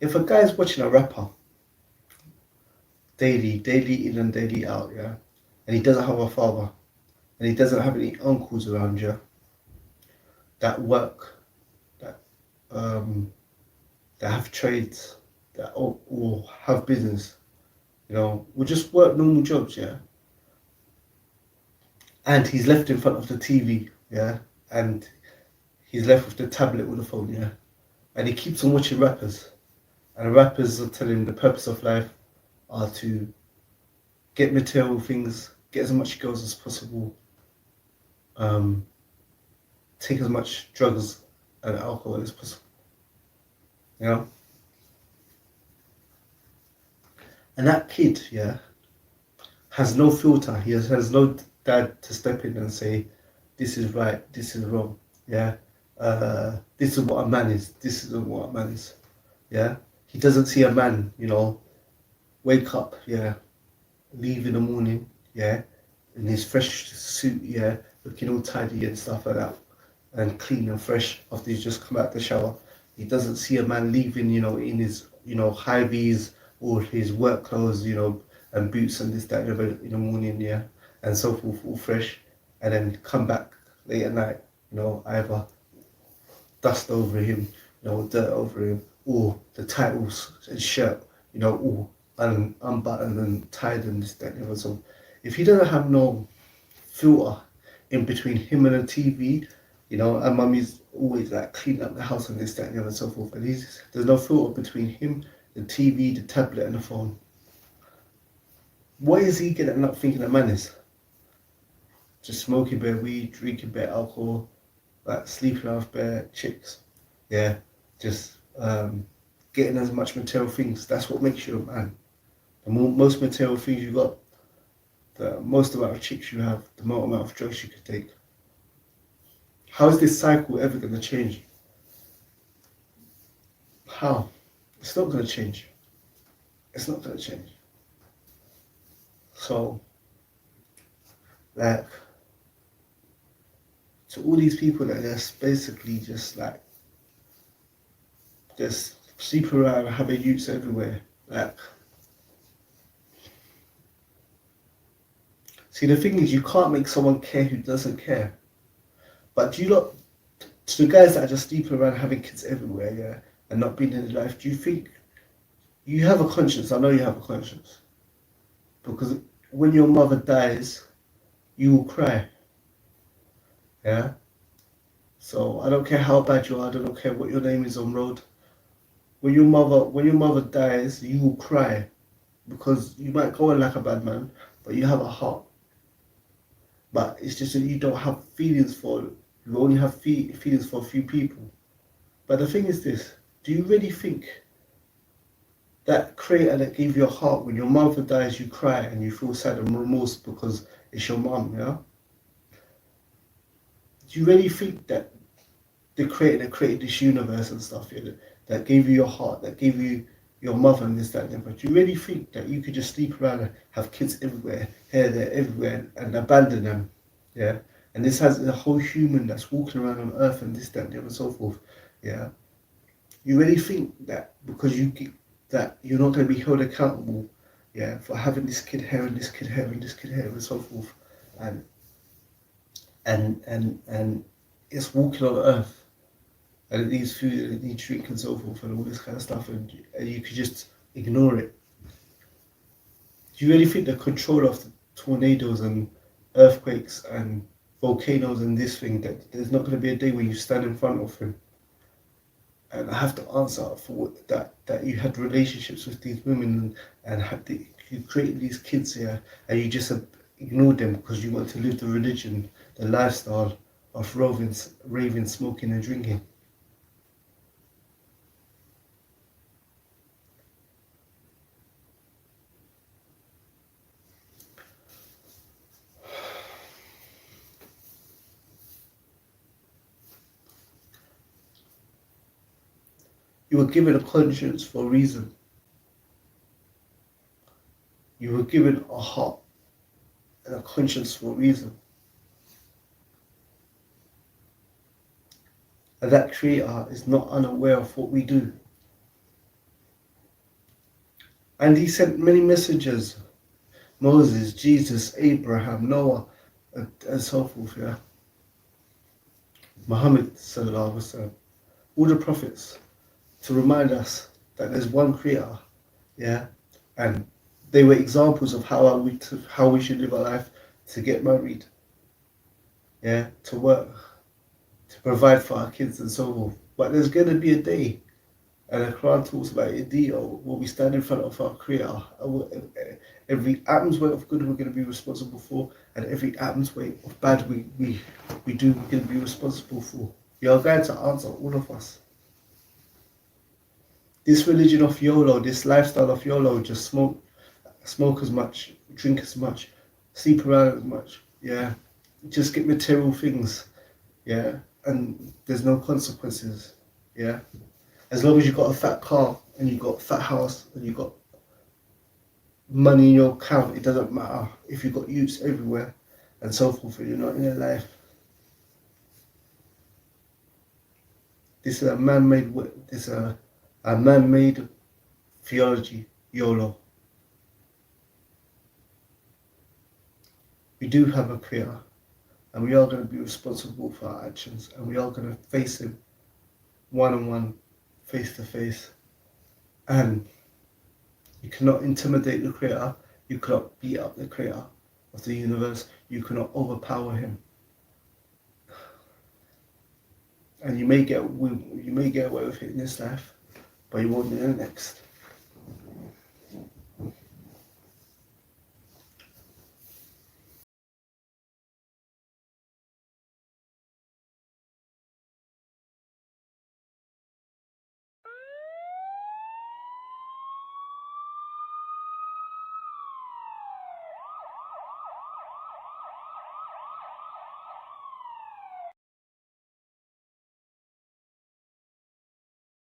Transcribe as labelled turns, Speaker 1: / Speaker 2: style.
Speaker 1: if a guy's watching a rapper daily in and daily out, yeah, and he doesn't have a father, and he doesn't have any uncles around, yeah, that work, that that have trades, that or have business, you know, will just work normal jobs, yeah, and he's left in front of the TV, yeah, and he's left with the tablet or the phone, yeah, and he keeps on watching rappers, and the rappers are telling him the purpose of life are to get material things, get as much girls as possible, um, take as much drugs and alcohol as possible, you know, and that kid, yeah, has no filter. He has no dad to step in and say, this is right, this is wrong, yeah. This is what a man is. This isn't what a man is, yeah. He doesn't see a man, you know, wake up, yeah, leave in the morning, yeah, in his fresh suit, yeah, looking all tidy and stuff like that, and clean and fresh after he's just come out the shower. He doesn't see a man leaving, you know, in his, you know, high vis or his work clothes, you know, and boots and this, that, and the other in the morning, yeah, and so forth, all fresh, and then come back late at night, you know, either dust over him, you know, dirt over him, or the titles and shirt, you know, all unbuttoned and tied and this, that, and the other. So if he doesn't have no filter in between him and the TV, you know, and mummy's always like cleaning up the house and this, that, and the other and so forth, and there's no filter between him, the TV, the tablet, and the phone. What is he getting up thinking a man is? Just smoking bare weed, drinking bare alcohol, like sleeping off bare chicks, yeah, just getting as much material things. That's what makes you a man. The most material things you got, the most amount of chicks you have, the more amount of drugs you could take. How is this cycle ever going to change? How? It's not going to change. It's not going to change. So, like, to all these people that just basically just like, just sleep around and having youths everywhere, like, see, the thing is, you can't make someone care who doesn't care. But do you not, to the guys that are just sleeping around having kids everywhere, yeah, and not being in their life, do you think you have a conscience? I know you have a conscience. Because when your mother dies, you will cry. Yeah? So I don't care how bad you are, I don't care what your name is on road. When your mother dies, you will cry. Because you might go on like a bad man, but you have a heart. But it's just that you don't have feelings for, you only have feelings for a few people. But the thing is this, do you really think that creator that gave you a heart, when your mother dies, you cry and you feel sad and remorse because it's your mum, yeah? Do you really think that the creator that created this universe and stuff, yeah, that gave you your heart, that gave you your mother and this, that, and that, do you really think that you could just sleep around and have kids everywhere, here, there, everywhere, and abandon them, yeah? And this has a whole human that's walking around on earth and this, that, and the other and so forth, yeah? You really think that because that you're not going to be held accountable, yeah, for having this kid here and this kid here and this kid here and so forth, and and it's walking on earth, and it needs food and it needs drink and so forth and all this kind of stuff, and you could just ignore it. Do you really think the control of the tornadoes and earthquakes and volcanoes and this thing, that there's not going to be a day when you stand in front of him and I have to answer for that you had relationships with these women and you created these kids here, and you just ignored them because you want to live the religion, the lifestyle of raving, smoking and drinking? You were given a conscience for a reason. You were given a heart and a conscience for a reason. And that creator is not unaware of what we do. And he sent many messengers, Moses, Jesus, Abraham, Noah, and so forth, yeah. Muhammad, sallallahu alaihi wasallam, all the prophets, to remind us that there's one creator, yeah, and they were examples of how we should live our life, to get married, yeah, to work, to provide for our kids and so forth. But there's going to be a day, and the Quran talks about it, where we stand in front of our Creator. Every atom's weight of good we're going to be responsible for, and every atom's weight of bad we're going to be responsible for. We are going to answer, all of us. This religion of YOLO, this lifestyle of YOLO, just smoke as much, drink as much, sleep around as much, yeah. Just get material things, yeah, and there's no consequences, yeah. As long as you've got a fat car and you've got a fat house and you've got money in your account, it doesn't matter if you've got youths everywhere and so forth, and you're not in their life. This is a man-made theology, YOLO. We do have a Creator, and we are going to be responsible for our actions, and we are going to face Him one-on-one, face-to-face. And you cannot intimidate the Creator, you cannot beat up the Creator of the universe, you cannot overpower Him. And you may get away with it in this life, but you won't in the next.